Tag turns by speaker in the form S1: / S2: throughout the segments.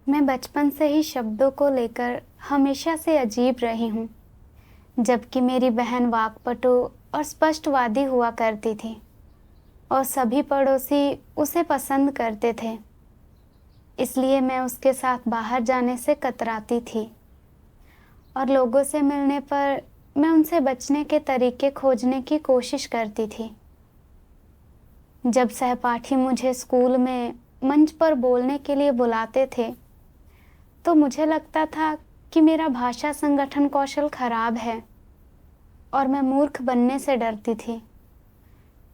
S1: मैं बचपन से ही शब्दों को लेकर हमेशा से अजीब रही हूँ, जबकि मेरी बहन वाक्पटु और स्पष्टवादी हुआ करती थी और सभी पड़ोसी उसे पसंद करते थे। इसलिए मैं उसके साथ बाहर जाने से कतराती थी और लोगों से मिलने पर मैं उनसे बचने के तरीके खोजने की कोशिश करती थी। जब सहपाठी मुझे स्कूल में मंच पर बोलने के लिए बुलाते थे, तो मुझे लगता था कि मेरा भाषा संगठन कौशल खराब है और मैं मूर्ख बनने से डरती थी।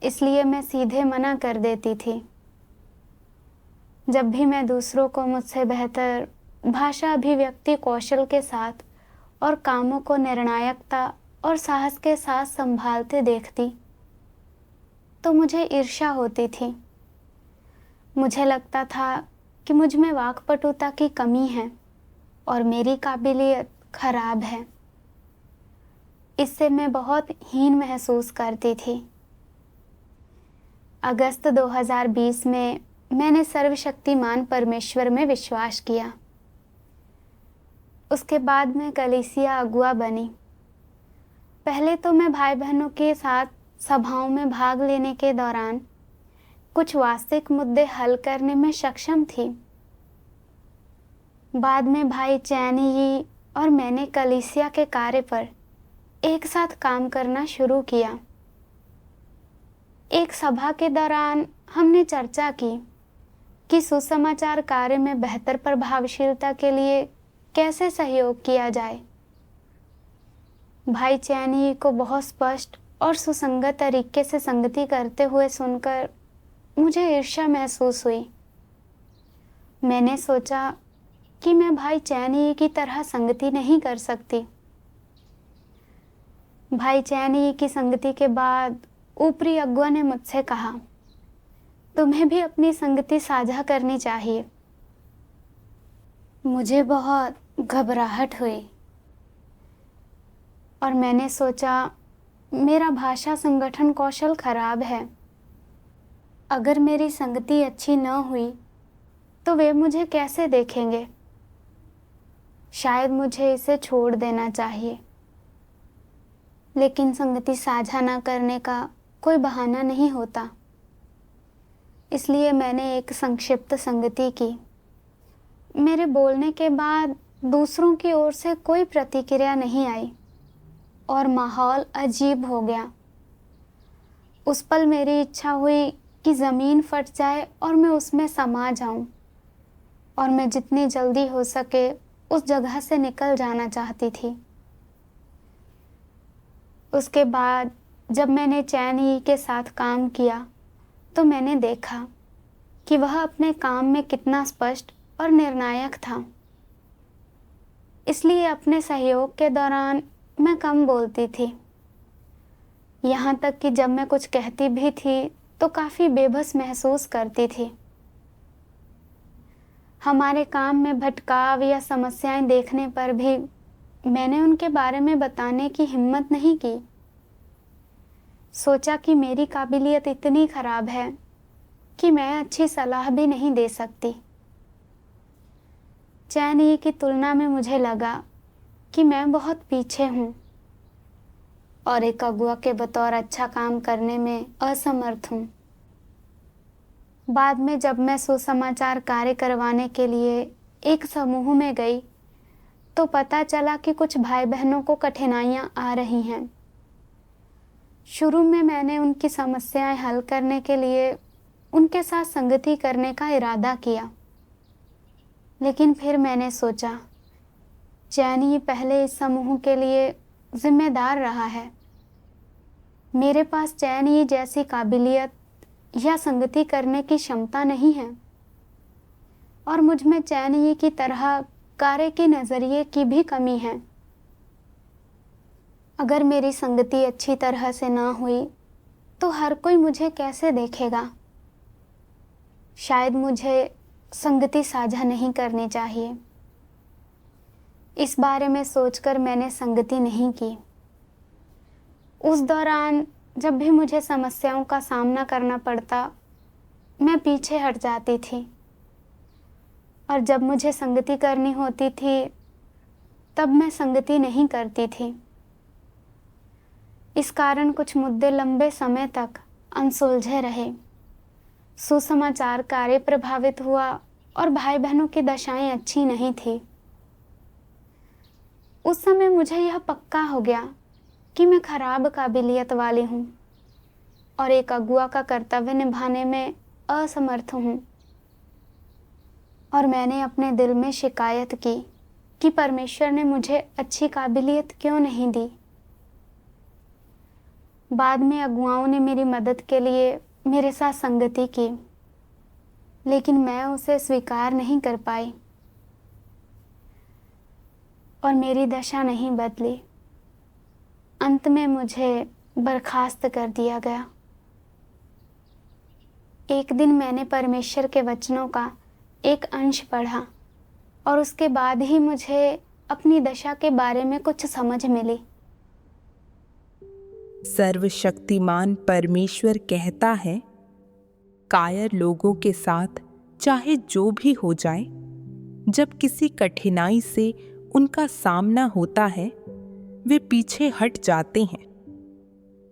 S1: इसलिए मैं सीधे मना कर देती थी। जब भी मैं दूसरों को मुझसे बेहतर भाषा अभिव्यक्ति कौशल के साथ और कामों को निर्णायकता और साहस के साथ संभालते देखती, तो मुझे ईर्ष्या होती थी। मुझे लगता था कि मुझ में वाक्पटुता की कमी है और मेरी काबिलियत खराब है। इससे मैं बहुत हीन महसूस करती थी। अगस्त 2020 में मैंने सर्वशक्तिमान परमेश्वर में विश्वास किया। उसके बाद मैं कलीसिया अगुआ बनी। पहले तो मैं भाई बहनों के साथ सभाओं में भाग लेने के दौरान कुछ वास्तविक मुद्दे हल करने में सक्षम थी। बाद में भाई चैनी यी और मैंने कलीसिया के कार्य पर एक साथ काम करना शुरू किया। एक सभा के दौरान हमने चर्चा की कि सुसमाचार कार्य में बेहतर प्रभावशीलता के लिए कैसे सहयोग किया जाए। भाई चैनी यी को बहुत स्पष्ट और सुसंगत तरीके से संगति करते हुए सुनकर मुझे ईर्ष्या महसूस हुई। मैंने सोचा कि मैं भाई चैनी की तरह संगति नहीं कर सकती। भाई चैनी की संगति के बाद ऊपरी अगुआ ने मुझसे कहा, तुम्हें भी अपनी संगति साझा करनी चाहिए। मुझे बहुत घबराहट हुई और मैंने सोचा, मेरा भाषा संगठन कौशल खराब है। अगर मेरी संगति अच्छी न हुई तो वे मुझे कैसे देखेंगे? शायद मुझे इसे छोड़ देना चाहिए। लेकिन संगति साझा न करने का कोई बहाना नहीं होता। इसलिए मैंने एक संक्षिप्त संगति की। मेरे बोलने के बाद दूसरों की ओर से कोई प्रतिक्रिया नहीं आई और माहौल अजीब हो गया। उस पल मेरी इच्छा हुई कि ज़मीन फट जाए और मैं उसमें समा जाऊं और मैं जितनी जल्दी हो सके उस जगह से निकल जाना चाहती थी। उसके बाद जब मैंने चैन यी के साथ काम किया तो मैंने देखा कि वह अपने काम में कितना स्पष्ट और निर्णायक था। इसलिए अपने सहयोग के दौरान मैं कम बोलती थी। यहाँ तक कि जब मैं कुछ कहती भी थी तो काफ़ी बेबस महसूस करती थी। हमारे काम में भटकाव या समस्याएं देखने पर भी मैंने उनके बारे में बताने की हिम्मत नहीं की। सोचा कि मेरी काबिलियत इतनी खराब है कि मैं अच्छी सलाह भी नहीं दे सकती। चैन यी की तुलना में मुझे लगा कि मैं बहुत पीछे हूँ और एक अगुआ के बतौर अच्छा काम करने में असमर्थ हूँ। बाद में जब मैं सुसमाचार कार्य करवाने के लिए एक समूह में गई तो पता चला कि कुछ भाई बहनों को कठिनाइयाँ आ रही हैं। शुरू में मैंने उनकी समस्याएं हल करने के लिए उनके साथ संगति करने का इरादा किया, लेकिन फिर मैंने सोचा, चैन यी पहले इस समूह के लिए जिम्मेदार रहा है। मेरे पास चैन यी जैसी काबिलियत या संगति करने की क्षमता नहीं है और मुझ में चैन यी की तरह कार्य के नज़रिए की भी कमी है। अगर मेरी संगति अच्छी तरह से ना हुई तो हर कोई मुझे कैसे देखेगा? शायद मुझे संगति साझा नहीं करनी चाहिए। इस बारे में सोचकर मैंने संगति नहीं की। उस दौरान जब भी मुझे समस्याओं का सामना करना पड़ता, मैं पीछे हट जाती थी और जब मुझे संगति करनी होती थी तब मैं संगति नहीं करती थी। इस कारण कुछ मुद्दे लंबे समय तक अनसुलझे रहे। सुसमाचार कार्य प्रभावित हुआ और भाई बहनों की दशाएं अच्छी नहीं थी। उस समय मुझे यह पक्का हो गया कि मैं खराब काबिलियत वाली हूँ और एक अगुआ का कर्तव्य निभाने में असमर्थ हूँ। और मैंने अपने दिल में शिकायत की कि परमेश्वर ने मुझे अच्छी काबिलियत क्यों नहीं दी। बाद में अगुआओं ने मेरी मदद के लिए मेरे साथ संगति की, लेकिन मैं उसे स्वीकार नहीं कर पाई और मेरी दशा नहीं बदली। अंत में मुझे बर्खास्त कर दिया गया। एक दिन मैंने परमेश्वर के वचनों का एक अंश पढ़ा और उसके बाद ही मुझे अपनी दशा के बारे में कुछ समझ मिली।
S2: सर्वशक्तिमान परमेश्वर कहता है, कायर लोगों के साथ चाहे जो भी हो जाए, जब किसी कठिनाई से उनका सामना होता है वे पीछे हट जाते हैं।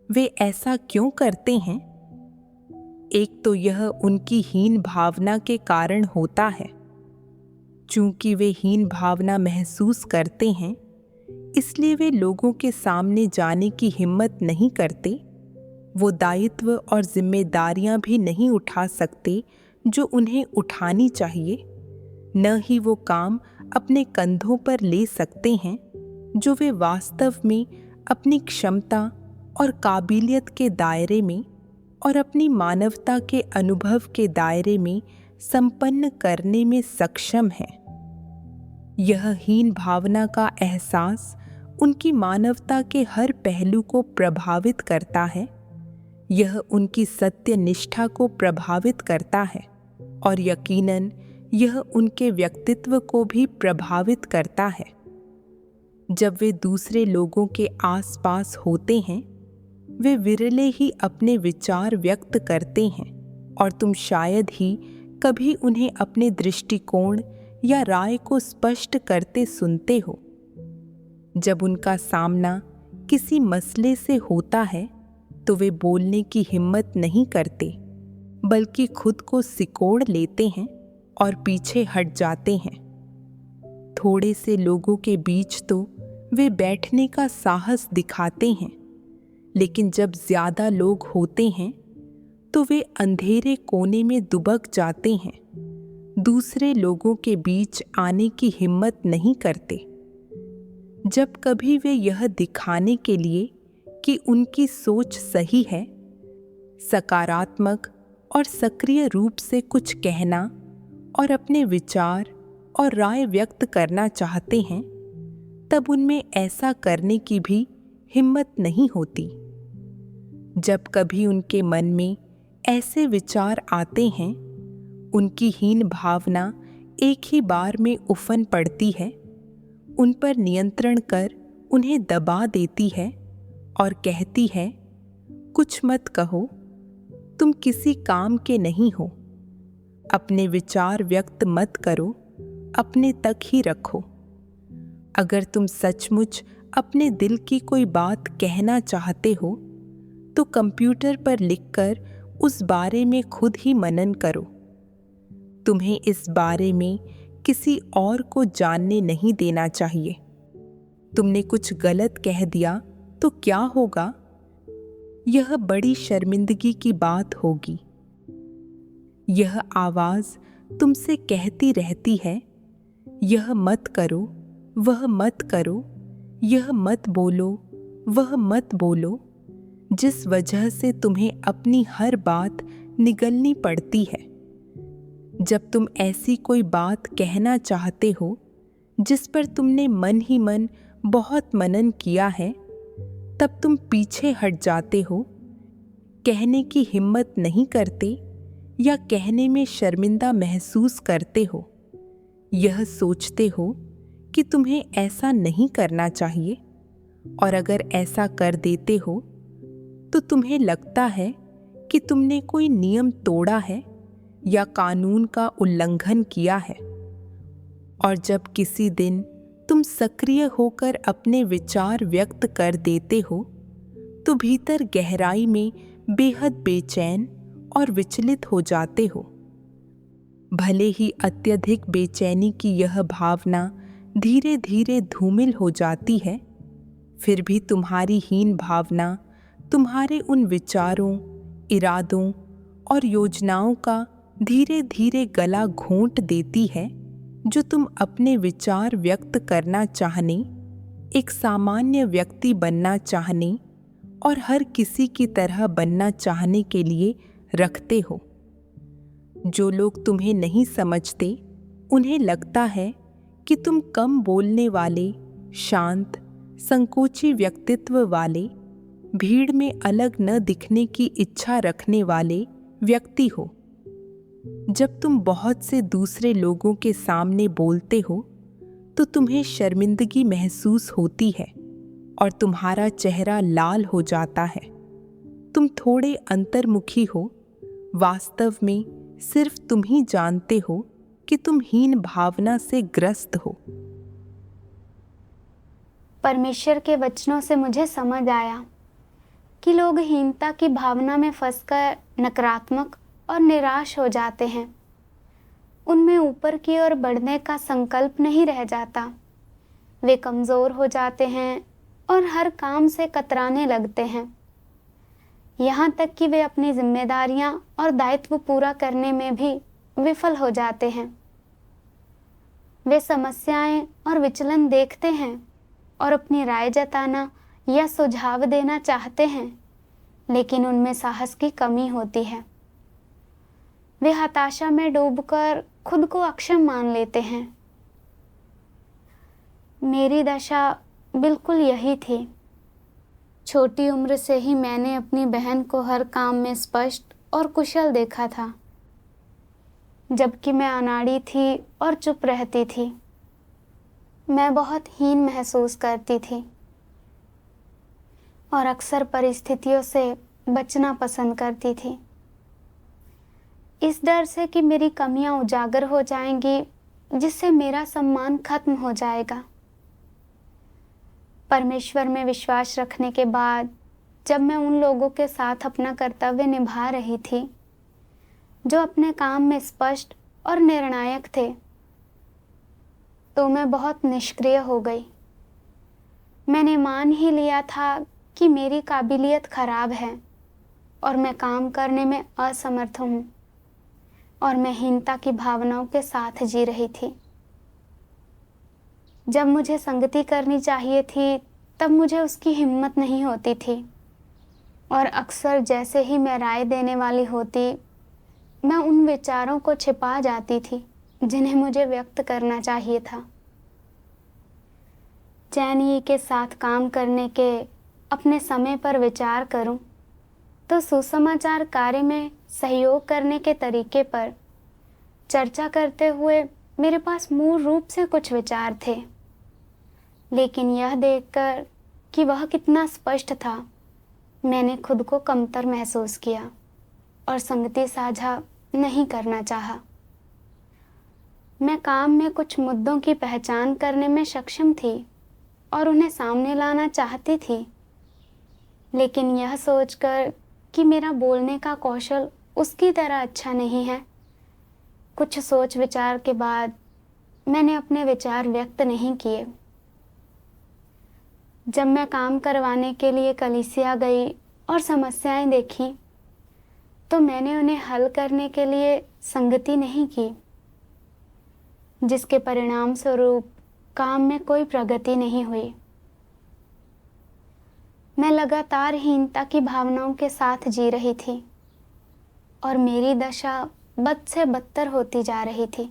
S2: वे ऐसा क्यों करते हैं? एक तो यह उनकी हीन भावना के कारण होता है। चूंकि वे हीन भावना महसूस करते हैं, इसलिए वे लोगों के सामने जाने की हिम्मत नहीं करते। वो दायित्व और जिम्मेदारियां भी नहीं उठा सकते जो उन्हें उठानी चाहिए। न ही वो काम अपने कंधों पर ले सकते हैं जो वे वास्तव में अपनी क्षमता और काबिलियत के दायरे में और अपनी मानवता के अनुभव के दायरे में संपन्न करने में सक्षम हैं। यह हीन भावना का एहसास उनकी मानवता के हर पहलू को प्रभावित करता है। यह उनकी सत्य निष्ठा को प्रभावित करता है और यकीनन यह उनके व्यक्तित्व को भी प्रभावित करता है। जब वे दूसरे लोगों के आसपास होते हैं, वे विरले ही अपने विचार व्यक्त करते हैं और तुम शायद ही कभी उन्हें अपने दृष्टिकोण या राय को स्पष्ट करते सुनते हो। जब उनका सामना किसी मसले से होता है तो वे बोलने की हिम्मत नहीं करते, बल्कि खुद को सिकोड़ लेते हैं और पीछे हट जाते हैं। थोड़े से लोगों के बीच तो वे बैठने का साहस दिखाते हैं, लेकिन जब ज्यादा लोग होते हैं तो वे अंधेरे कोने में दुबक जाते हैं। दूसरे लोगों के बीच आने की हिम्मत नहीं करते। जब कभी वे यह दिखाने के लिए कि उनकी सोच सही है, सकारात्मक और सक्रिय रूप से कुछ कहना और अपने विचार और राय व्यक्त करना चाहते हैं, तब उनमें ऐसा करने की भी हिम्मत नहीं होती। जब कभी उनके मन में ऐसे विचार आते हैं, उनकी हीन भावना एक ही बार में उफन पड़ती है, उन पर नियंत्रण कर उन्हें दबा देती है और कहती है, कुछ मत कहो, तुम किसी काम के नहीं हो। अपने विचार व्यक्त मत करो, अपने तक ही रखो। अगर तुम सचमुच अपने दिल की कोई बात कहना चाहते हो तो कंप्यूटर पर लिखकर उस बारे में खुद ही मनन करो। तुम्हें इस बारे में किसी और को जानने नहीं देना चाहिए। तुमने कुछ गलत कह दिया तो क्या होगा? यह बड़ी शर्मिंदगी की बात होगी। यह आवाज तुमसे कहती रहती है, यह मत करो, वह मत करो, यह मत बोलो, वह मत बोलो, जिस वजह से तुम्हें अपनी हर बात निगलनी पड़ती है। जब तुम ऐसी कोई बात कहना चाहते हो जिस पर तुमने मन ही मन बहुत मनन किया है, तब तुम पीछे हट जाते हो, कहने की हिम्मत नहीं करते या कहने में शर्मिंदा महसूस करते हो। यह सोचते हो कि तुम्हें ऐसा नहीं करना चाहिए, और अगर ऐसा कर देते हो तो तुम्हें लगता है कि तुमने कोई नियम तोड़ा है या कानून का उल्लंघन किया है, और जब किसी दिन तुम सक्रिय होकर अपने विचार व्यक्त कर देते हो तो भीतर गहराई में बेहद बेचैन और विचलित हो जाते हो। भले ही अत्यधिक बेचैनी की यह भावना धीरे धीरे धूमिल हो जाती है, फिर भी तुम्हारी हीन भावना तुम्हारे उन विचारों, इरादों और योजनाओं का धीरे धीरे गला घोंट देती है जो तुम अपने विचार व्यक्त करना चाहने, एक सामान्य व्यक्ति बनना चाहने और हर किसी की तरह बनना चाहने के लिए रखते हो। जो लोग तुम्हें नहीं समझते उन्हें लगता है कि तुम कम बोलने वाले, शांत, संकोची व्यक्तित्व वाले, भीड़ में अलग न दिखने की इच्छा रखने वाले व्यक्ति हो। जब तुम बहुत से दूसरे लोगों के सामने बोलते हो तो तुम्हें शर्मिंदगी महसूस होती है और तुम्हारा चेहरा लाल हो जाता है। तुम थोड़े अंतर्मुखी हो। वास्तव में सिर्फ तुम ही जानते हो कि तुम हीन भावना से ग्रस्त हो।
S1: परमेश्वर के वचनों से मुझे समझ आया कि लोग हीनता की भावना में फंसकर नकारात्मक और निराश हो जाते हैं। उनमें ऊपर की ओर बढ़ने का संकल्प नहीं रह जाता। वे कमज़ोर हो जाते हैं और हर काम से कतराने लगते हैं, यहाँ तक कि वे अपनी जिम्मेदारियां और दायित्व पूरा करने में भी विफल हो जाते हैं। वे समस्याएं और विचलन देखते हैं और अपनी राय जताना या सुझाव देना चाहते हैं, लेकिन उनमें साहस की कमी होती है। वे हताशा में डूबकर खुद को अक्षम मान लेते हैं। मेरी दशा बिल्कुल यही थी। छोटी उम्र से ही मैंने अपनी बहन को हर काम में स्पष्ट और कुशल देखा था, जबकि मैं अनाड़ी थी और चुप रहती थी। मैं बहुत हीन महसूस करती थी और अक्सर परिस्थितियों से बचना पसंद करती थी, इस डर से कि मेरी कमियां उजागर हो जाएंगी, जिससे मेरा सम्मान खत्म हो जाएगा। परमेश्वर में विश्वास रखने के बाद जब मैं उन लोगों के साथ अपना कर्तव्य निभा रही थी जो अपने काम में स्पष्ट और निर्णायक थे, तो मैं बहुत निष्क्रिय हो गई। मैंने मान ही लिया था कि मेरी काबिलियत खराब है और मैं काम करने में असमर्थ हूँ, और मैं हीनता की भावनाओं के साथ जी रही थी। जब मुझे संगति करनी चाहिए थी तब मुझे उसकी हिम्मत नहीं होती थी, और अक्सर जैसे ही मैं राय देने वाली होती, मैं उन विचारों को छिपा जाती थी जिन्हें मुझे व्यक्त करना चाहिए था। चैन के साथ काम करने के अपने समय पर विचार करूं तो सुसमाचार कार्य में सहयोग करने के तरीके पर चर्चा करते हुए मेरे पास मूल रूप से कुछ विचार थे, लेकिन यह देखकर कि वह कितना स्पष्ट था, मैंने खुद को कमतर महसूस किया और संगति साझा नहीं करना चाहा। मैं काम में कुछ मुद्दों की पहचान करने में सक्षम थी और उन्हें सामने लाना चाहती थी, लेकिन यह सोचकर कि मेरा बोलने का कौशल उसकी तरह अच्छा नहीं है, कुछ सोच विचार के बाद मैंने अपने विचार व्यक्त नहीं किए। जब मैं काम करवाने के लिए कलीसिया गई और समस्याएं देखी, तो मैंने उन्हें हल करने के लिए संगति नहीं की, जिसके परिणाम स्वरूप काम में कोई प्रगति नहीं हुई। मैं लगातार हीनता की भावनाओं के साथ जी रही थी और मेरी दशा बद से बदतर होती जा रही थी।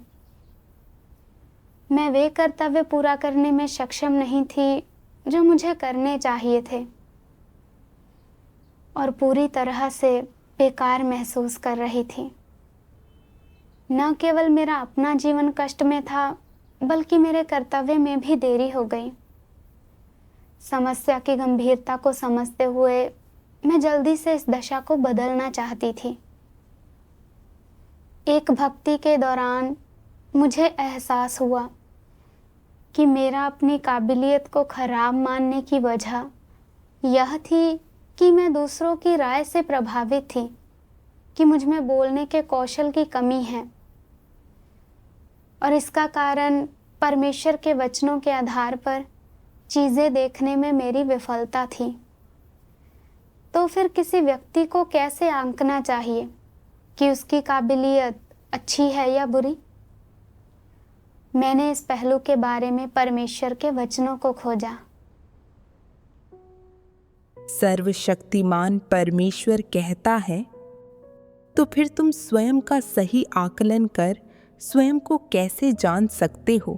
S1: मैं वे कर्तव्य पूरा करने में सक्षम नहीं थी जो मुझे करने चाहिए थे, और पूरी तरह से बेकार महसूस कर रही थी। न केवल मेरा अपना जीवन कष्ट में था, बल्कि मेरे कर्तव्य में भी देरी हो गई। समस्या की गंभीरता को समझते हुए मैं जल्दी से इस दशा को बदलना चाहती थी। एक भक्ति के दौरान मुझे एहसास हुआ कि मेरा अपनी काबिलियत को खराब मानने की वजह यह थी कि मैं दूसरों की राय से प्रभावित थी कि मुझ में बोलने के कौशल की कमी है, और इसका कारण परमेश्वर के वचनों के आधार पर चीज़ें देखने में मेरी विफलता थी। तो फिर किसी व्यक्ति को कैसे आंकना चाहिए कि उसकी काबिलियत अच्छी है या बुरी? मैंने इस पहलू के बारे में परमेश्वर के वचनों को खोजा।
S2: सर्वशक्तिमान परमेश्वर कहता है, तो फिर तुम स्वयं का सही आकलन कर स्वयं को कैसे जान सकते हो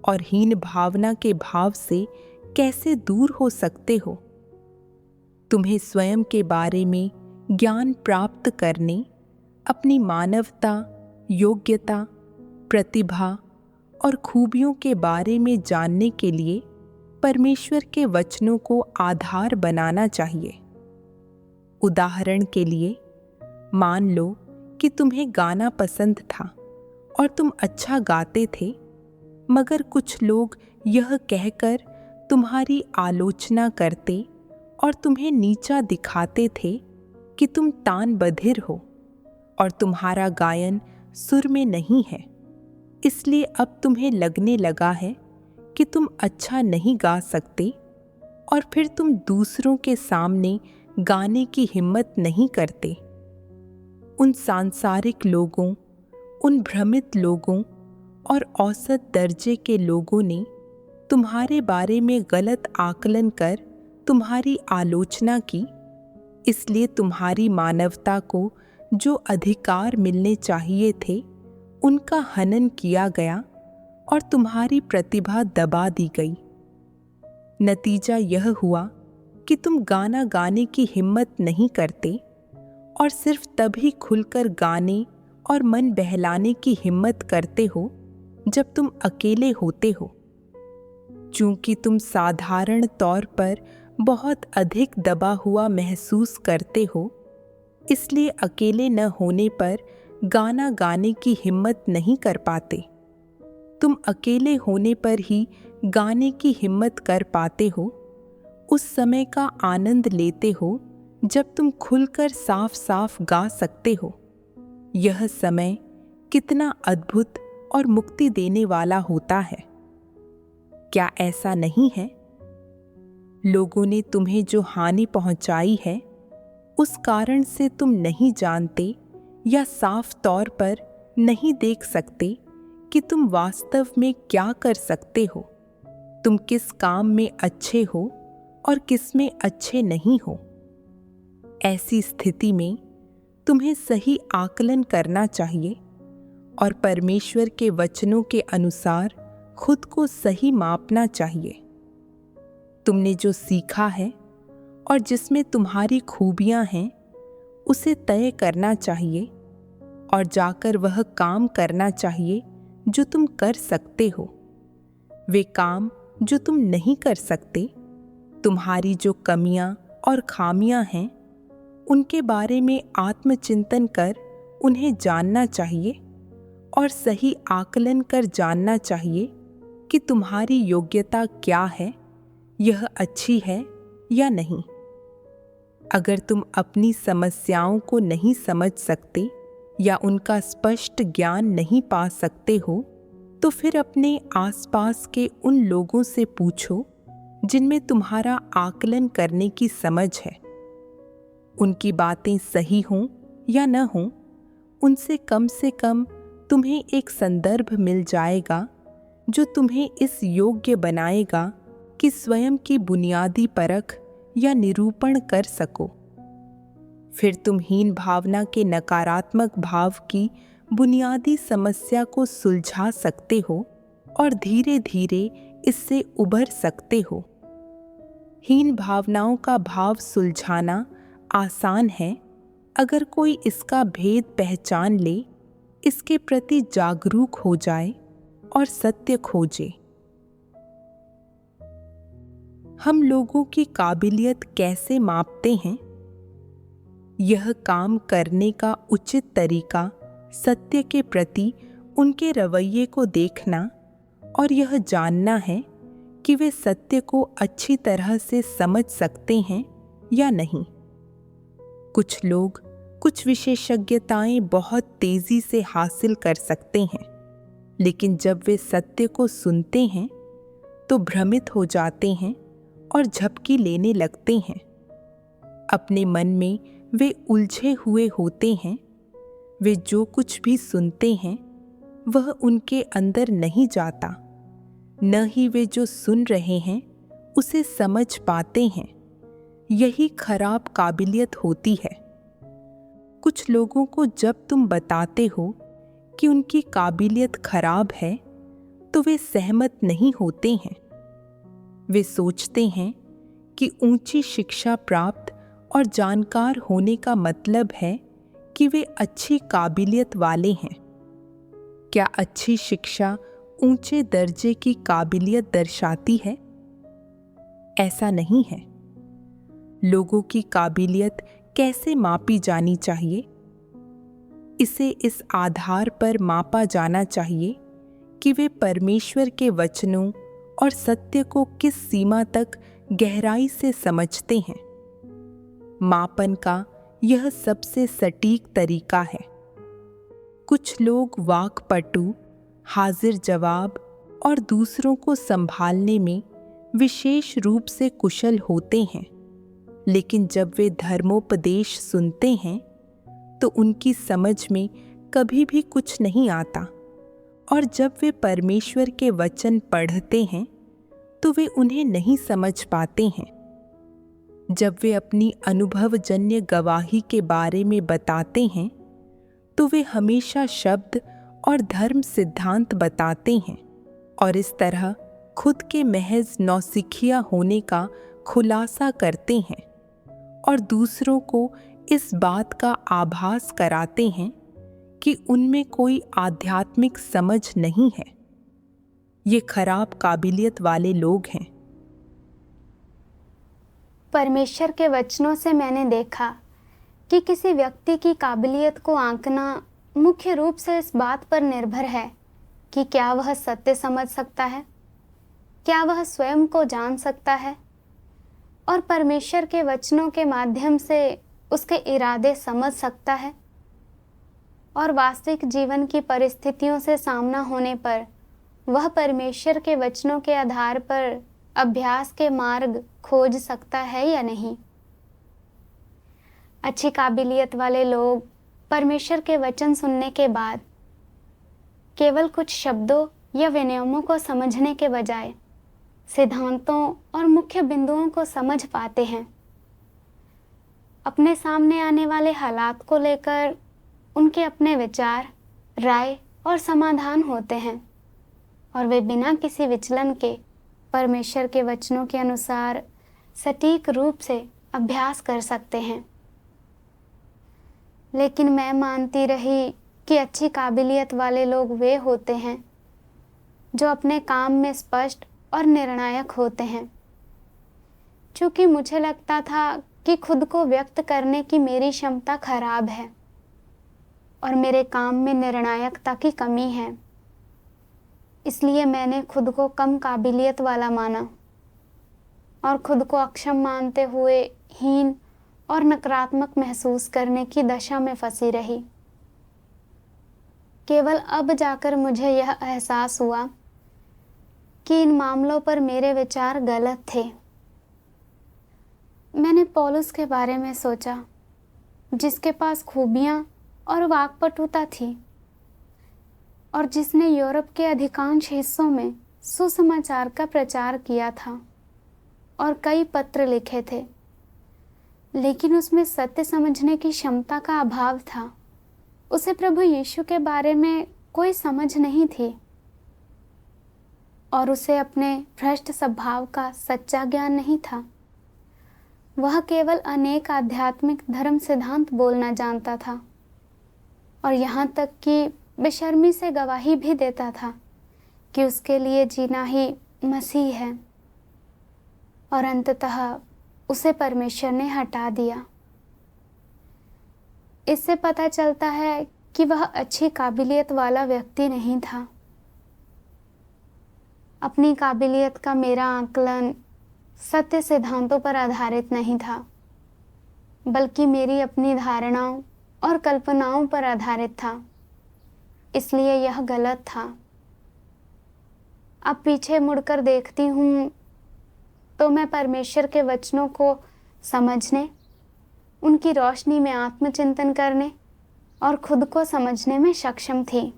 S2: और हीन भावना के भाव से कैसे दूर हो सकते हो? तुम्हें स्वयं के बारे में ज्ञान प्राप्त करने, अपनी मानवता, योग्यता, प्रतिभा और खूबियों के बारे में जानने के लिए परमेश्वर के वचनों को आधार बनाना चाहिए। उदाहरण के लिए, मान लो कि तुम्हें गाना पसंद था और तुम अच्छा गाते थे, मगर कुछ लोग यह कहकर तुम्हारी आलोचना करते और तुम्हें नीचा दिखाते थे कि तुम तान बधिर हो और तुम्हारा गायन सुर में नहीं है, इसलिए अब तुम्हें लगने लगा है कि तुम अच्छा नहीं गा सकते, और फिर तुम दूसरों के सामने गाने की हिम्मत नहीं करते। उन सांसारिक लोगों, उन भ्रमित लोगों और औसत दर्जे के लोगों ने तुम्हारे बारे में गलत आकलन कर तुम्हारी आलोचना की, इसलिए तुम्हारी मानवता को जो अधिकार मिलने चाहिए थे उनका हनन किया गया और तुम्हारी प्रतिभा दबा दी गई। नतीजा यह हुआ कि तुम गाना गाने की हिम्मत नहीं करते और सिर्फ तभी खुलकर गाने और मन बहलाने की हिम्मत करते हो जब तुम अकेले होते हो। चूंकि तुम साधारण तौर पर बहुत अधिक दबा हुआ महसूस करते हो, इसलिए अकेले न होने पर गाना गाने की हिम्मत नहीं कर पाते। तुम अकेले होने पर ही गाने की हिम्मत कर पाते हो, उस समय का आनंद लेते हो जब तुम खुलकर साफ साफ गा सकते हो। यह समय कितना अद्भुत और मुक्ति देने वाला होता है, क्या ऐसा नहीं है? लोगों ने तुम्हें जो हानि पहुंचाई है, उस कारण से तुम नहीं जानते या साफ तौर पर नहीं देख सकते कि तुम वास्तव में क्या कर सकते हो, तुम किस काम में अच्छे हो और किस में अच्छे नहीं हो। ऐसी स्थिति में तुम्हें सही आकलन करना चाहिए और परमेश्वर के वचनों के अनुसार खुद को सही मापना चाहिए। तुमने जो सीखा है और जिसमें तुम्हारी खूबियां हैं, उसे तय करना चाहिए और जाकर वह काम करना चाहिए जो तुम कर सकते हो। वे काम जो तुम नहीं कर सकते, तुम्हारी जो कमियां और खामियां हैं, उनके बारे में आत्मचिंतन कर उन्हें जानना चाहिए और सही आकलन कर जानना चाहिए कि तुम्हारी योग्यता क्या है, यह अच्छी है या नहीं। अगर तुम अपनी समस्याओं को नहीं समझ सकते या उनका स्पष्ट ज्ञान नहीं पा सकते हो, तो फिर अपने आसपास के उन लोगों से पूछो जिनमें तुम्हारा आकलन करने की समझ है। उनकी बातें सही हों या न हों, उनसे कम से कम तुम्हें एक संदर्भ मिल जाएगा जो तुम्हें इस योग्य बनाएगा कि स्वयं की बुनियादी परख या निरूपण कर सको। फिर तुम हीन भावना के नकारात्मक भाव की बुनियादी समस्या को सुलझा सकते हो और धीरे धीरे इससे उबर सकते हो। हीन भावनाओं का भाव सुलझाना आसान है अगर कोई इसका भेद पहचान ले, इसके प्रति जागरूक हो जाए और सत्य खोजे। हम लोगों की काबिलियत कैसे मापते हैं? यह काम करने का उचित तरीका सत्य के प्रति उनके रवैये को देखना और यह जानना है कि वे सत्य को अच्छी तरह से समझ सकते हैं या नहीं। कुछ लोग कुछ विशेषज्ञताएं बहुत तेजी से हासिल कर सकते हैं, लेकिन जब वे सत्य को सुनते हैं तो भ्रमित हो जाते हैं और झपकी लेने लगते हैं। अपने मन में वे उलझे हुए होते हैं। वे जो कुछ भी सुनते हैं वह उनके अंदर नहीं जाता, न ही वे जो सुन रहे हैं उसे समझ पाते हैं। यही खराब काबिलियत होती है। कुछ लोगों को जब तुम बताते हो कि उनकी काबिलियत खराब है तो वे सहमत नहीं होते हैं। वे सोचते हैं कि ऊंची शिक्षा प्राप्त और जानकार होने का मतलब है कि वे अच्छी काबिलियत वाले हैं। क्या अच्छी शिक्षा ऊंचे दर्जे की काबिलियत दर्शाती है? ऐसा नहीं है। लोगों की काबिलियत कैसे मापी जानी चाहिए? इसे इस आधार पर मापा जाना चाहिए कि वे परमेश्वर के वचनों और सत्य को किस सीमा तक गहराई से समझते हैं। मापन का यह सबसे सटीक तरीका है। कुछ लोग वाक्पटु, हाजिर जवाब और दूसरों को संभालने में विशेष रूप से कुशल होते हैं, लेकिन जब वे धर्मोपदेश सुनते हैं तो उनकी समझ में कभी भी कुछ नहीं आता, और जब वे परमेश्वर के वचन पढ़ते हैं तो वे उन्हें नहीं समझ पाते हैं। जब वे अपनी अनुभवजन्य गवाही के बारे में बताते हैं तो वे हमेशा शब्द और धर्म सिद्धांत बताते हैं और इस तरह खुद के महज नौसिखिया होने का खुलासा करते हैं और दूसरों को इस बात का आभास कराते हैं कि उनमें कोई आध्यात्मिक समझ नहीं है। ये खराब काबिलियत वाले लोग हैं।
S1: परमेश्वर के वचनों से मैंने देखा कि किसी व्यक्ति की काबिलियत को आंकना मुख्य रूप से इस बात पर निर्भर है कि क्या वह सत्य समझ सकता है, क्या वह स्वयं को जान सकता है और परमेश्वर के वचनों के माध्यम से उसके इरादे समझ सकता है, और वास्तविक जीवन की परिस्थितियों से सामना होने पर वह परमेश्वर के वचनों के आधार पर अभ्यास के मार्ग खोज सकता है या नहीं। अच्छी काबिलियत वाले लोग परमेश्वर के वचन सुनने के बाद केवल कुछ शब्दों या विनियमों को समझने के बजाय सिद्धांतों और मुख्य बिंदुओं को समझ पाते हैं। अपने सामने आने वाले हालात को लेकर उनके अपने विचार, राय और समाधान होते हैं और वे बिना किसी विचलन के परमेश्वर के वचनों के अनुसार सटीक रूप से अभ्यास कर सकते हैं। लेकिन मैं मानती रही कि अच्छी काबिलियत वाले लोग वे होते हैं जो अपने काम में स्पष्ट और निर्णायक होते हैं। चूँकि मुझे लगता था कि खुद को व्यक्त करने की मेरी क्षमता खराब है और मेरे काम में निर्णायकता की कमी है, इसलिए मैंने खुद को कम काबिलियत वाला माना और खुद को अक्षम मानते हुए हीन और नकारात्मक महसूस करने की दशा में फंसी रही। केवल अब जाकर मुझे यह एहसास हुआ कि इन मामलों पर मेरे विचार गलत थे। मैंने पौलुस के बारे में सोचा, जिसके पास खूबियाँ और वाक्पटुता थी और जिसने यूरोप के अधिकांश हिस्सों में सुसमाचार का प्रचार किया था और कई पत्र लिखे थे, लेकिन उसमें सत्य समझने की क्षमता का अभाव था। उसे प्रभु यीशु के बारे में कोई समझ नहीं थी और उसे अपने भ्रष्ट स्वभाव का सच्चा ज्ञान नहीं था। वह केवल अनेक आध्यात्मिक धर्म सिद्धांत बोलना जानता था और यहाँ तक कि बेशर्मी से गवाही भी देता था कि उसके लिए जीना ही मसीह है, और अंततः उसे परमेश्वर ने हटा दिया। इससे पता चलता है कि वह अच्छी काबिलियत वाला व्यक्ति नहीं था। अपनी काबिलियत का मेरा आकलन सत्य सिद्धांतों पर आधारित नहीं था, बल्कि मेरी अपनी धारणाओं और कल्पनाओं पर आधारित था। इसलिए यह गलत था। अब पीछे मुड़कर देखती हूँ तो मैं परमेश्वर के वचनों को समझने, उनकी रोशनी में आत्मचिंतन करने और खुद को समझने में सक्षम थी।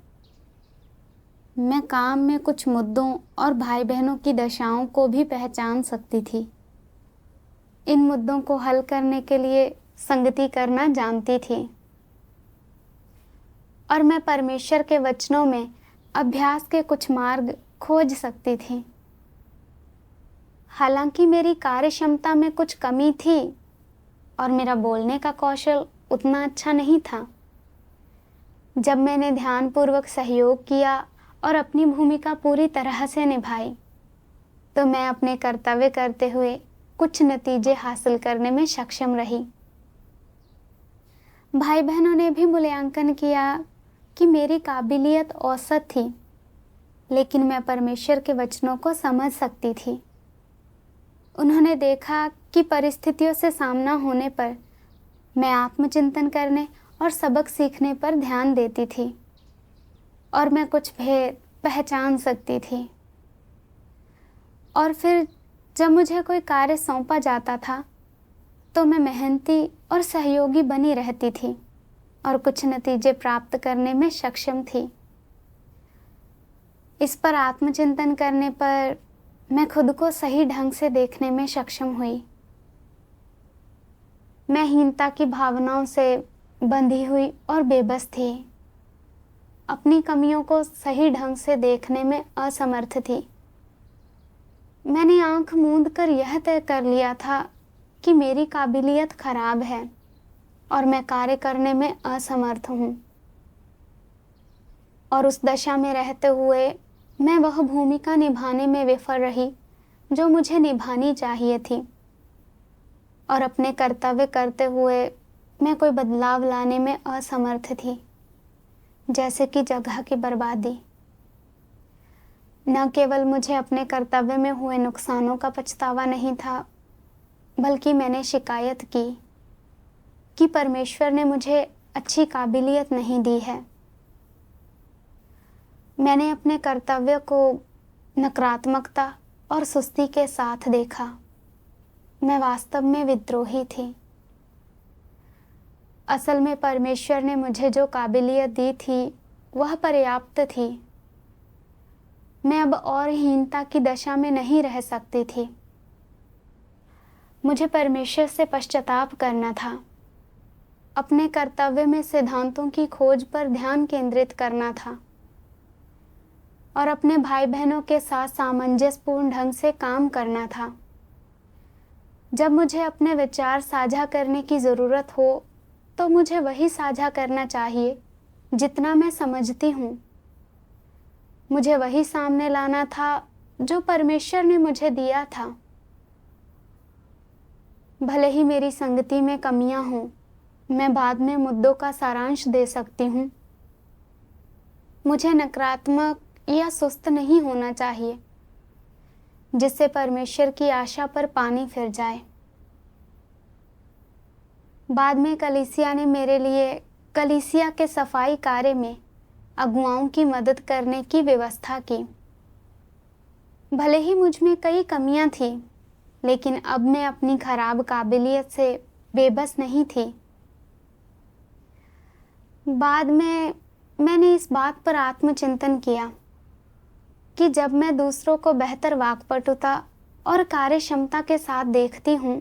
S1: मैं काम में कुछ मुद्दों और भाई बहनों की दशाओं को भी पहचान सकती थी। इन मुद्दों को हल करने के लिए संगति करना जानती थी और मैं परमेश्वर के वचनों में अभ्यास के कुछ मार्ग खोज सकती थी। हालांकि मेरी कार्य क्षमता में कुछ कमी थी और मेरा बोलने का कौशल उतना अच्छा नहीं था। जब मैंने ध्यानपूर्वक सहयोग किया और अपनी भूमिका पूरी तरह से निभाई, तो मैं अपने कर्तव्य करते हुए कुछ नतीजे हासिल करने में सक्षम रही। भाई बहनों ने भी मूल्यांकन किया कि मेरी काबिलियत औसत थी, लेकिन मैं परमेश्वर के वचनों को समझ सकती थी। उन्होंने देखा कि परिस्थितियों से सामना होने पर मैं आत्मचिंतन करने और सबक सीखने पर ध्यान देती थी और मैं कुछ भेद पहचान सकती थी। और फिर जब मुझे कोई कार्य सौंपा जाता था तो मैं मेहनती और सहयोगी बनी रहती थी और कुछ नतीजे प्राप्त करने में सक्षम थी। इस पर आत्मचिंतन करने पर मैं खुद को सही ढंग से देखने में सक्षम हुई। मैं हीनता की भावनाओं से बंधी हुई और बेबस थी। अपनी कमियों को सही ढंग से देखने में असमर्थ थी। मैंने आंख मूंद कर यह तय कर लिया था कि मेरी काबिलियत खराब है और मैं कार्य करने में असमर्थ हूँ। और उस दशा में रहते हुए मैं वह भूमिका निभाने में विफल रही जो मुझे निभानी चाहिए थी, और अपने कर्तव्य करते हुए मैं कोई बदलाव लाने में असमर्थ थी, जैसे कि जगह की बर्बादी। न केवल मुझे अपने कर्तव्य में हुए नुकसानों का पछतावा नहीं था, बल्कि मैंने शिकायत की कि परमेश्वर ने मुझे अच्छी काबिलियत नहीं दी है। मैंने अपने कर्तव्य को नकारात्मकता और सुस्ती के साथ देखा। मैं वास्तव में विद्रोही थी। असल में परमेश्वर ने मुझे जो काबिलियत दी थी वह पर्याप्त थी। मैं अब और हीनता की दशा में नहीं रह सकती थी। मुझे परमेश्वर से पश्चाताप करना था, अपने कर्तव्य में सिद्धांतों की खोज पर ध्यान केंद्रित करना था और अपने भाई बहनों के साथ सामंजस्यपूर्ण ढंग से काम करना था। जब मुझे अपने विचार साझा करने की ज़रूरत हो तो मुझे वही साझा करना चाहिए जितना मैं समझती हूँ। मुझे वही सामने लाना था जो परमेश्वर ने मुझे दिया था। भले ही मेरी संगति में कमियां हों, मैं बाद में मुद्दों का सारांश दे सकती हूँ। मुझे नकारात्मक या सुस्त नहीं होना चाहिए, जिससे परमेश्वर की आशा पर पानी फिर जाए। बाद में कलीसिया ने मेरे लिए कलीसिया के सफाई कार्य में अगुवाओं की मदद करने की व्यवस्था की। भले ही मुझ में कई कमियां थी, लेकिन अब मैं अपनी खराब काबिलियत से बेबस नहीं थी। बाद में मैंने इस बात पर आत्मचिंतन किया कि जब मैं दूसरों को बेहतर वाक्पटुता और कार्य क्षमता के साथ देखती हूँ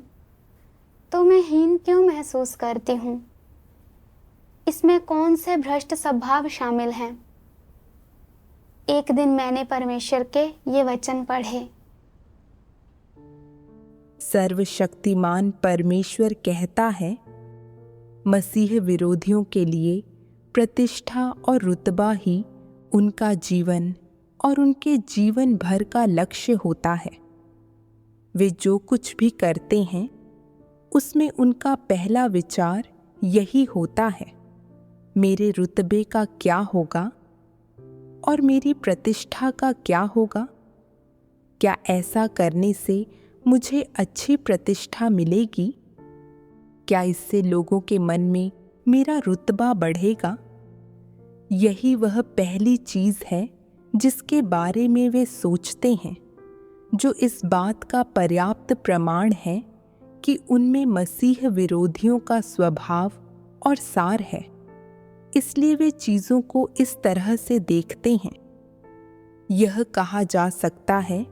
S1: तो मैं हीन क्यों महसूस करती हूँ। इसमें कौन से भ्रष्ट स्वभाव शामिल हैं। एक दिन मैंने परमेश्वर के ये वचन पढ़े।
S2: सर्वशक्तिमान परमेश्वर कहता है, मसीह विरोधियों के लिए प्रतिष्ठा और रुतबा ही उनका जीवन और उनके जीवन भर का लक्ष्य होता है। वे जो कुछ भी करते हैं उसमें उनका पहला विचार यही होता है, मेरे रुतबे का क्या होगा और मेरी प्रतिष्ठा का क्या होगा। क्या ऐसा करने से मुझे अच्छी प्रतिष्ठा मिलेगी? क्या इससे लोगों के मन में मेरा रुतबा बढ़ेगा? यही वह पहली चीज है जिसके बारे में वे सोचते हैं, जो इस बात का पर्याप्त प्रमाण है कि उनमें मसीह विरोधियों का स्वभाव और सार है। इसलिए वे चीजों को इस तरह से देखते हैं। यह कहा जा सकता है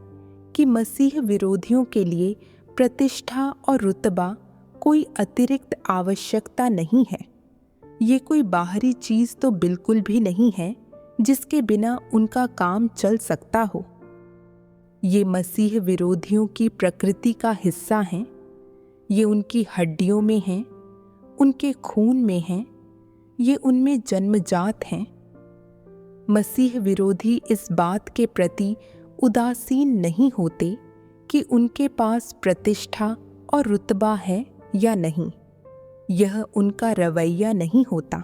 S2: कि मसीह विरोधियों के लिए प्रतिष्ठा और रुतबा कोई अतिरिक्त आवश्यकता नहीं है। ये कोई बाहरी चीज तो बिल्कुल भी नहीं है जिसके बिना उनका काम चल सकता हो। ये मसीह विरोधियों की प्रकृति का हिस्सा हैं। ये उनकी हड्डियों में हैं, उनके खून में हैं, ये उनमें जन्मजात हैं। मसीह विरोधी इस बात के प्रति उदासीन नहीं होते कि उनके पास प्रतिष्ठा और रुतबा है या नहीं। यह उनका रवैया नहीं होता।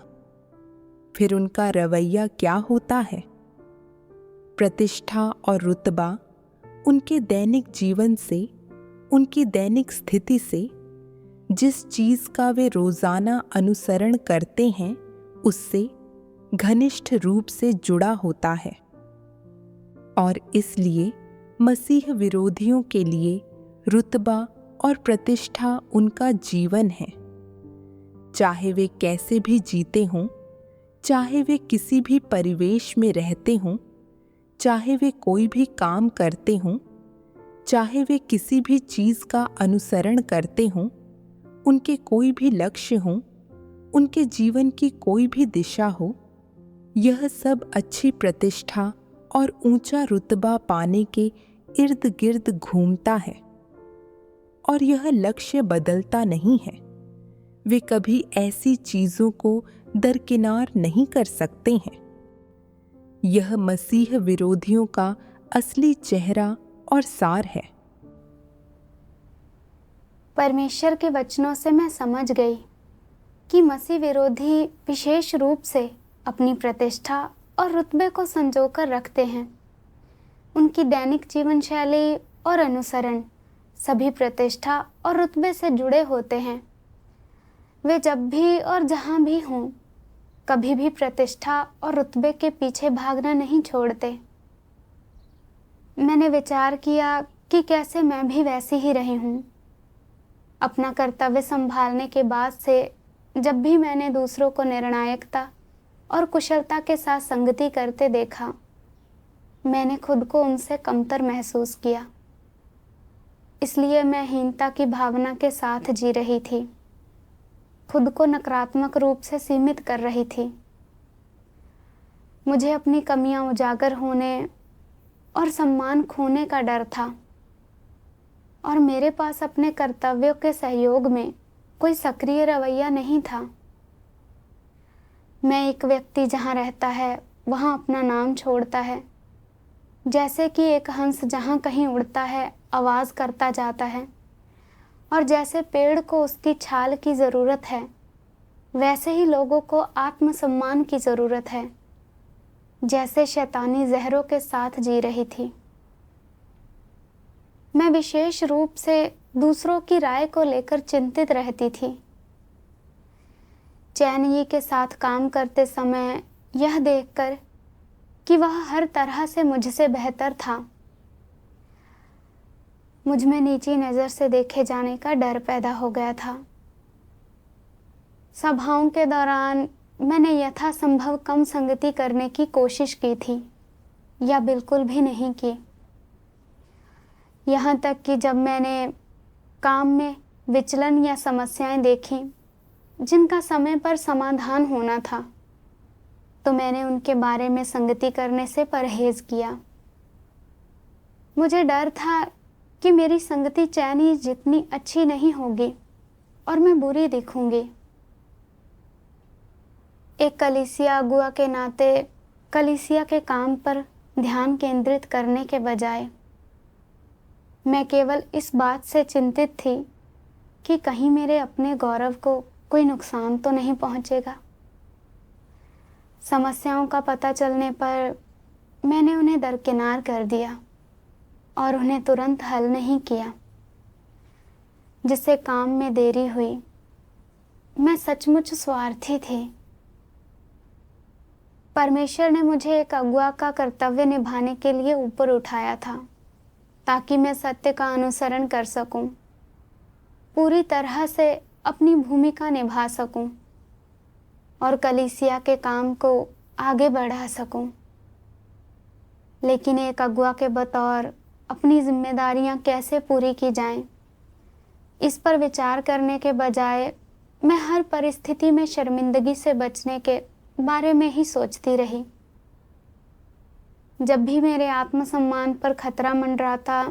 S2: फिर उनका रवैया क्या होता है? प्रतिष्ठा और रुतबा उनके दैनिक जीवन से, उनकी दैनिक स्थिति से, जिस चीज का वे रोजाना अनुसरण करते हैं उससे घनिष्ठ रूप से जुड़ा होता है। और इसलिए मसीह विरोधियों के लिए रुतबा और प्रतिष्ठा उनका जीवन है। चाहे वे कैसे भी जीते हों, चाहे वे किसी भी परिवेश में रहते हों, चाहे वे कोई भी काम करते हों, चाहे वे किसी भी चीज का अनुसरण करते हों, उनके कोई भी लक्ष्य हों, उनके जीवन की कोई भी दिशा हो, यह सब अच्छी प्रतिष्ठा और ऊंचा रुतबा पाने के इर्द गिर्द घूमता है। और यह लक्ष्य बदलता नहीं है। वे कभी ऐसी चीजों को दरकिनार नहीं कर सकते हैं। यह मसीह विरोधियों का असली चेहरा और सार है।
S1: परमेश्वर के वचनों से मैं समझ गई कि मसीह विरोधी विशेष रूप से अपनी प्रतिष्ठा और रुतबे को संजोकर रखते हैं। उनकी दैनिक जीवन शैली और अनुसरण सभी प्रतिष्ठा और रुतबे से जुड़े होते हैं। वे जब भी और जहाँ भी हों, कभी भी प्रतिष्ठा और रुतबे के पीछे भागना नहीं छोड़ते। मैंने विचार किया कि कैसे मैं भी वैसी ही रही हूँ। अपना कर्तव्य संभालने के बाद से जब भी मैंने दूसरों को निर्णायकता और कुशलता के साथ संगति करते देखा, मैंने खुद को उनसे कमतर महसूस किया। इसलिए मैं हीनता की भावना के साथ जी रही थी, खुद को नकारात्मक रूप से सीमित कर रही थी। मुझे अपनी कमियां उजागर होने और सम्मान खोने का डर था, और मेरे पास अपने कर्तव्यों के सहयोग में कोई सक्रिय रवैया नहीं था। मैं एक व्यक्ति जहाँ रहता है वहाँ अपना नाम छोड़ता है, जैसे कि एक हंस जहाँ कहीं उड़ता है आवाज़ करता जाता है, और जैसे पेड़ को उसकी छाल की ज़रूरत है, वैसे ही लोगों को आत्मसम्मान की ज़रूरत है। जैसे शैतानी जहरों के साथ जी रही थी। मैं विशेष रूप से दूसरों की राय को लेकर चिंतित रहती थी। चैन के साथ काम करते समय यह देखकर कि वह हर तरह से मुझसे बेहतर था, मुझ में नीची नज़र से देखे जाने का डर पैदा हो गया था। सभाओं के दौरान मैंने यथासंभव कम संगति करने की कोशिश की थी, या बिल्कुल भी नहीं की। यहाँ तक कि जब मैंने काम में विचलन या समस्याएं देखी जिनका समय पर समाधान होना था, तो मैंने उनके बारे में संगति करने से परहेज किया। मुझे डर था कि मेरी संगति चैनी जितनी अच्छी नहीं होगी और मैं बुरी दिखूंगी। एक कलीसिया अगुआ के नाते कलीसिया के काम पर ध्यान केंद्रित करने के बजाय मैं केवल इस बात से चिंतित थी कि कहीं मेरे अपने गौरव को कोई नुकसान तो नहीं पहुंचेगा। समस्याओं का पता चलने पर मैंने उन्हें दरकिनार कर दिया और उन्हें तुरंत हल नहीं किया, जिससे काम में देरी हुई। मैं सचमुच स्वार्थी थी। परमेश्वर ने मुझे एक अगुआ का कर्तव्य निभाने के लिए ऊपर उठाया था, ताकि मैं सत्य का अनुसरण कर सकूं, पूरी तरह से अपनी भूमिका निभा सकूं और कलीसिया के काम को आगे बढ़ा सकूं। लेकिन एक अगुआ के बतौर अपनी जिम्मेदारियां कैसे पूरी की जाएं, इस पर विचार करने के बजाय मैं हर परिस्थिति में शर्मिंदगी से बचने के बारे में ही सोचती रही। जब भी मेरे आत्मसम्मान पर खतरा मंडराता,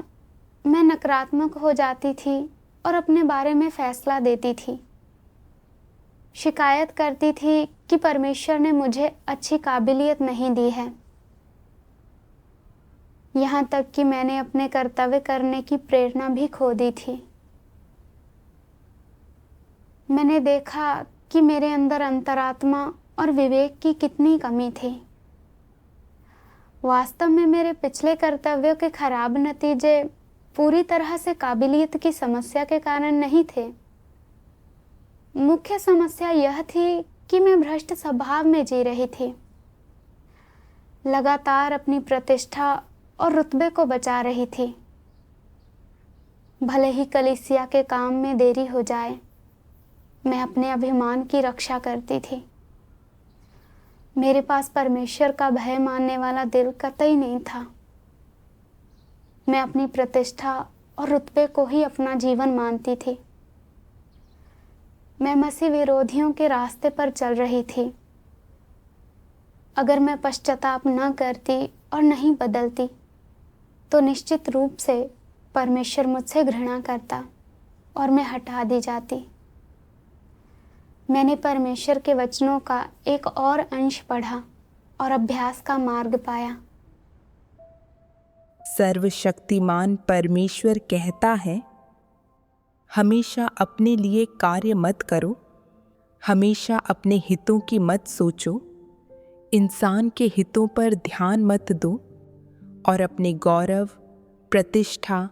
S1: मैं नकारात्मक हो जाती थी और अपने बारे में फैसला देती थी। शिकायत करती थी कि परमेश्वर ने मुझे अच्छी काबिलियत नहीं दी है। यहाँ तक कि मैंने अपने कर्तव्य करने की प्रेरणा भी खो दी थी। मैंने देखा कि मेरे अंदर अंतरात्मा और विवेक की कितनी कमी थी। वास्तव में मेरे पिछले कर्तव्यों के खराब नतीजे पूरी तरह से काबिलियत की समस्या के कारण नहीं थे। मुख्य समस्या यह थी कि मैं भ्रष्ट स्वभाव में जी रही थी, लगातार अपनी प्रतिष्ठा और रुतबे को बचा रही थी। भले ही कलीसिया के काम में देरी हो जाए, मैं अपने अभिमान की रक्षा करती थी। मेरे पास परमेश्वर का भय मानने वाला दिल कतई नहीं था। मैं अपनी प्रतिष्ठा और रुतबे को ही अपना जीवन मानती थी। मैं मसीह विरोधियों के रास्ते पर चल रही थी। अगर मैं पश्चाताप न करती और नहीं बदलती, तो निश्चित रूप से परमेश्वर मुझसे घृणा करता और मैं हटा दी जाती। मैंने परमेश्वर के वचनों का एक और अंश पढ़ा और अभ्यास का मार्ग पाया।
S2: सर्वशक्तिमान परमेश्वर कहता है, हमेशा अपने लिए कार्य मत करो, हमेशा अपने हितों की मत सोचो, इंसान के हितों पर ध्यान मत दो और अपने गौरव, प्रतिष्ठा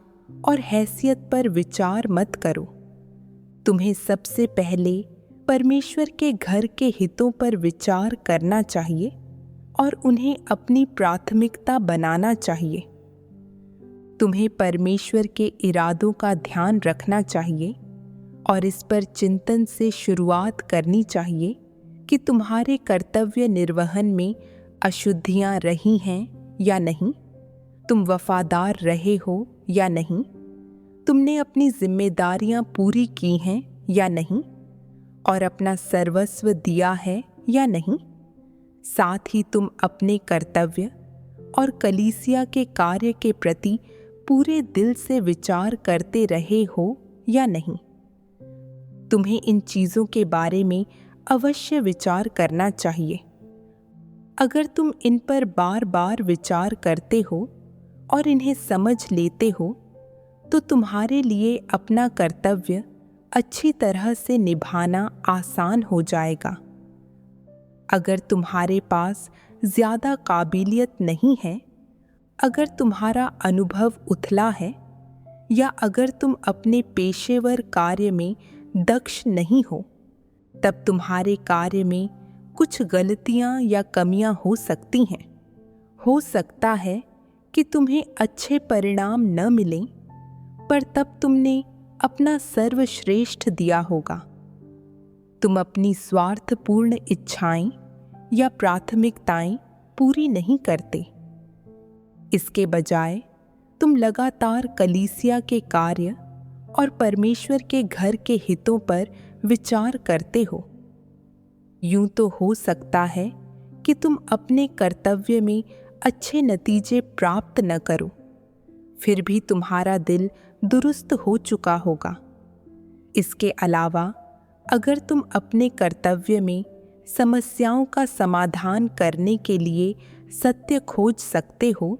S2: और हैसियत पर विचार मत करो। तुम्हें सबसे पहले परमेश्वर के घर के हितों पर विचार करना चाहिए और उन्हें अपनी प्राथमिकता बनाना चाहिए। तुम्हें परमेश्वर के इरादों का ध्यान रखना चाहिए और इस पर चिंतन से शुरुआत करनी चाहिए कि तुम्हारे कर्तव्य निर्वहन में अशुद्धियां रही हैं या नहीं, तुम वफादार रहे हो या नहीं, तुमने अपनी जिम्मेदारियां पूरी की हैं या नहीं और अपना सर्वस्व दिया है या नहीं। साथ ही तुम अपने कर्तव्य और कलीसिया के कार्य के प्रति पूरे दिल से विचार करते रहे हो या नहीं। तुम्हें इन चीज़ों के बारे में अवश्य विचार करना चाहिए। अगर तुम इन पर बार बार विचार करते हो और इन्हें समझ लेते हो, तो तुम्हारे लिए अपना कर्तव्य अच्छी तरह से निभाना आसान हो जाएगा। अगर तुम्हारे पास ज़्यादा काबिलियत नहीं है, अगर तुम्हारा अनुभव उथला है या अगर तुम अपने पेशेवर कार्य में दक्ष नहीं हो, तब तुम्हारे कार्य में कुछ गलतियां या कमियां हो सकती हैं। हो सकता है कि तुम्हें अच्छे परिणाम न मिलें, पर तब तुमने अपना सर्वश्रेष्ठ दिया होगा। तुम अपनी स्वार्थपूर्ण इच्छाएं या प्राथमिकताएं पूरी नहीं करते। इसके बजाय तुम लगातार कलीसिया के कार्य और परमेश्वर के घर के हितों पर विचार करते हो। यूं तो हो सकता है कि तुम अपने कर्तव्य में अच्छे नतीजे प्राप्त न करो, फिर भी तुम्हारा दिल दुरुस्त हो चुका होगा। इसके अलावा अगर तुम अपने कर्तव्य में समस्याओं का समाधान करने के लिए सत्य खोज सकते हो,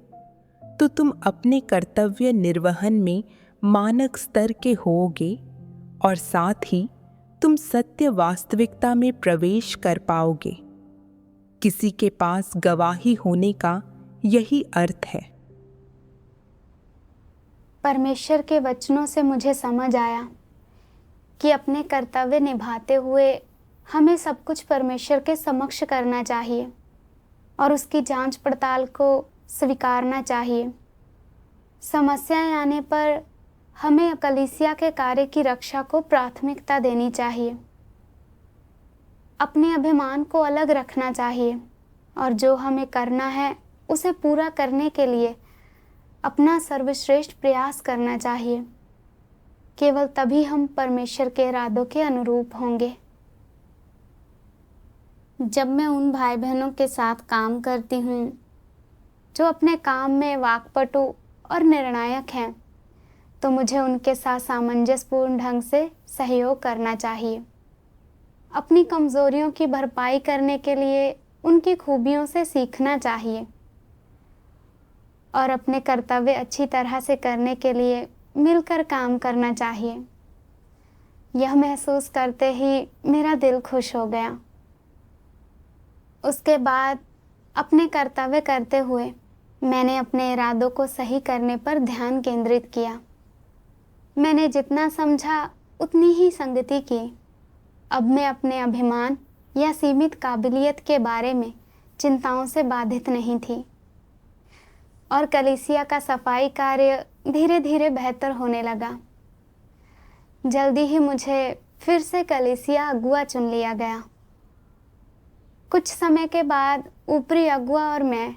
S2: तो तुम अपने कर्तव्य निर्वहन में मानक स्तर के होोगे और साथ ही तुम सत्य वास्तविकता में प्रवेश कर पाओगे। किसी के पास गवाही होने का यही अर्थ है।
S1: परमेश्वर के वचनों से मुझे समझ आया कि अपने कर्तव्य निभाते हुए हमें सब कुछ परमेश्वर के समक्ष करना चाहिए और उसकी जांच पड़ताल को स्वीकारना चाहिए। समस्याएं आने पर हमें कलीसिया के कार्य की रक्षा को प्राथमिकता देनी चाहिए। अपने अभिमान को अलग रखना चाहिए और जो हमें करना है उसे पूरा करने के लिए अपना सर्वश्रेष्ठ प्रयास करना चाहिए। केवल तभी हम परमेश्वर के इरादों के अनुरूप होंगे। जब मैं उन भाई बहनों के साथ काम करती हूँ जो अपने काम में वाकपटु और निर्णायक हैं, तो मुझे उनके साथ सामंजस्यपूर्ण ढंग से सहयोग करना चाहिए। अपनी कमजोरियों की भरपाई करने के लिए उनकी खूबियों से सीखना चाहिए और अपने कर्तव्य अच्छी तरह से करने के लिए मिलकर काम करना चाहिए। यह महसूस करते ही मेरा दिल खुश हो गया। उसके बाद अपने कर्तव्य करते हुए मैंने अपने इरादों को सही करने पर ध्यान केंद्रित किया। मैंने जितना समझा उतनी ही संगति की। अब मैं अपने अभिमान या सीमित काबिलियत के बारे में चिंताओं से बाधित नहीं थी और कलीसिया का सफाई कार्य धीरे धीरे बेहतर होने लगा। जल्दी ही मुझे फिर से कलीसिया अगुआ चुन लिया गया। कुछ समय के बाद ऊपरी अगुआ और मैं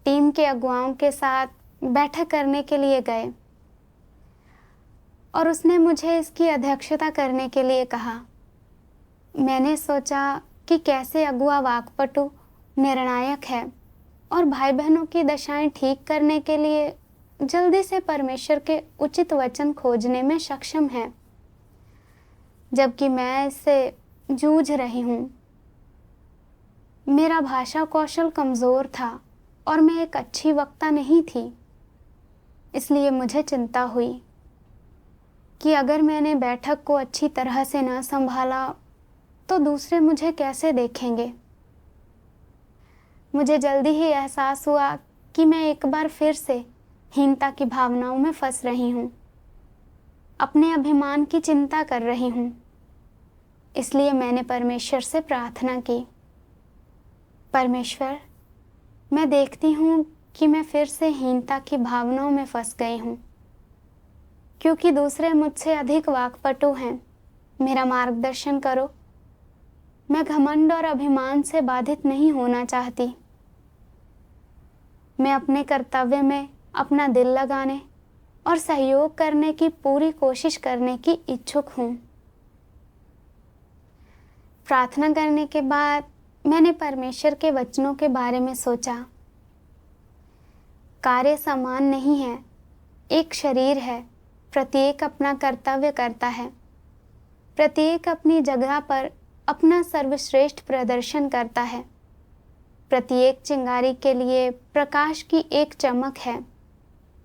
S1: टीम के अगुवाओं के साथ बैठक करने के लिए गए और उसने मुझे इसकी अध्यक्षता करने के लिए कहा। मैंने सोचा कि कैसे अगुआ वाकपटु निर्णायक है और भाई बहनों की दशाएं ठीक करने के लिए जल्दी से परमेश्वर के उचित वचन खोजने में सक्षम है, जबकि मैं इससे जूझ रही हूँ। मेरा भाषा कौशल कमज़ोर था और मैं एक अच्छी वक्ता नहीं थी। इसलिए मुझे चिंता हुई कि अगर मैंने बैठक को अच्छी तरह से न संभाला तो दूसरे मुझे कैसे देखेंगे। मुझे जल्दी ही एहसास हुआ कि मैं एक बार फिर से हीनता की भावनाओं में फंस रही हूँ, अपने अभिमान की चिंता कर रही हूँ। इसलिए मैंने परमेश्वर से प्रार्थना की, परमेश्वर, मैं देखती हूँ कि मैं फिर से हीनता की भावनाओं में फंस गई हूँ, क्योंकि दूसरे मुझसे अधिक वाकपटु हैं। मेरा मार्गदर्शन करो। मैं घमंड और अभिमान से बाधित नहीं होना चाहती। मैं अपने कर्तव्य में अपना दिल लगाने और सहयोग करने की पूरी कोशिश करने की इच्छुक हूँ। प्रार्थना करने के बाद मैंने परमेश्वर के वचनों के बारे में सोचा। कार्य समान नहीं है, एक शरीर है, प्रत्येक अपना कर्तव्य करता है, प्रत्येक अपनी जगह पर अपना सर्वश्रेष्ठ प्रदर्शन करता है। प्रत्येक चिंगारी के लिए प्रकाश की एक चमक है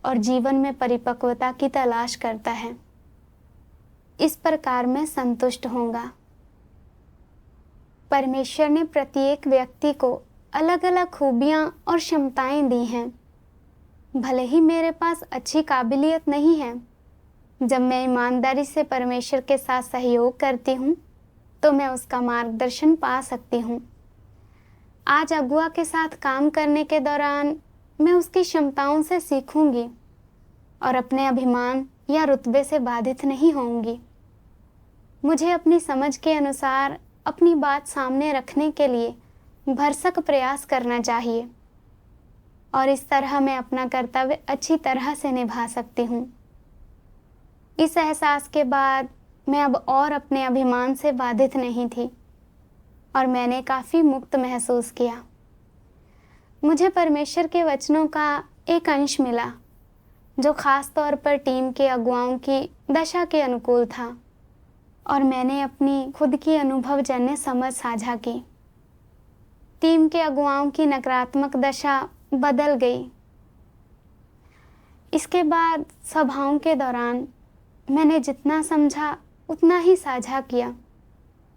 S1: और जीवन में परिपक्वता की तलाश करता है। इस प्रकार मैं संतुष्ट होऊंगा। परमेश्वर ने प्रत्येक व्यक्ति को अलग अलग खूबियां और क्षमताएं दी हैं। भले ही मेरे पास अच्छी काबिलियत नहीं है, जब मैं ईमानदारी से परमेश्वर के साथ सहयोग करती हूँ तो मैं उसका मार्गदर्शन पा सकती हूँ। आज अगुआ के साथ काम करने के दौरान मैं उसकी क्षमताओं से सीखूंगी और अपने अभिमान या रुतबे से बाधित नहीं होंगी। मुझे अपनी समझ के अनुसार अपनी बात सामने रखने के लिए भरसक प्रयास करना चाहिए और इस तरह मैं अपना कर्तव्य अच्छी तरह से निभा सकती हूँ। इस एहसास के बाद मैं अब और अपने अभिमान से बाधित नहीं थी और मैंने काफ़ी मुक्त महसूस किया। मुझे परमेश्वर के वचनों का एक अंश मिला जो खास तौर पर टीम के अगुवाओं की दशा के अनुकूल था और मैंने अपनी खुद की अनुभवजन्य समझ साझा की। टीम के अगुवाओं की नकारात्मक दशा बदल गई। इसके बाद सभाओं के दौरान मैंने जितना समझा उतना ही साझा किया।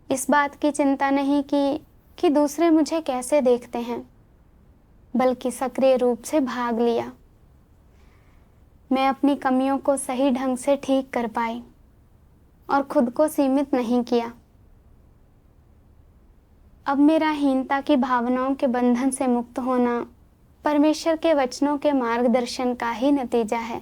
S1: इस बात की चिंता नहीं की कि दूसरे मुझे कैसे देखते हैं, बल्कि सक्रिय रूप से भाग लिया। मैं अपनी कमियों को सही ढंग से ठीक कर पाई और खुद को सीमित नहीं किया। अब मेरा हीनता की भावनाओं के बंधन से मुक्त होना परमेश्वर के वचनों के मार्गदर्शन का ही नतीजा है।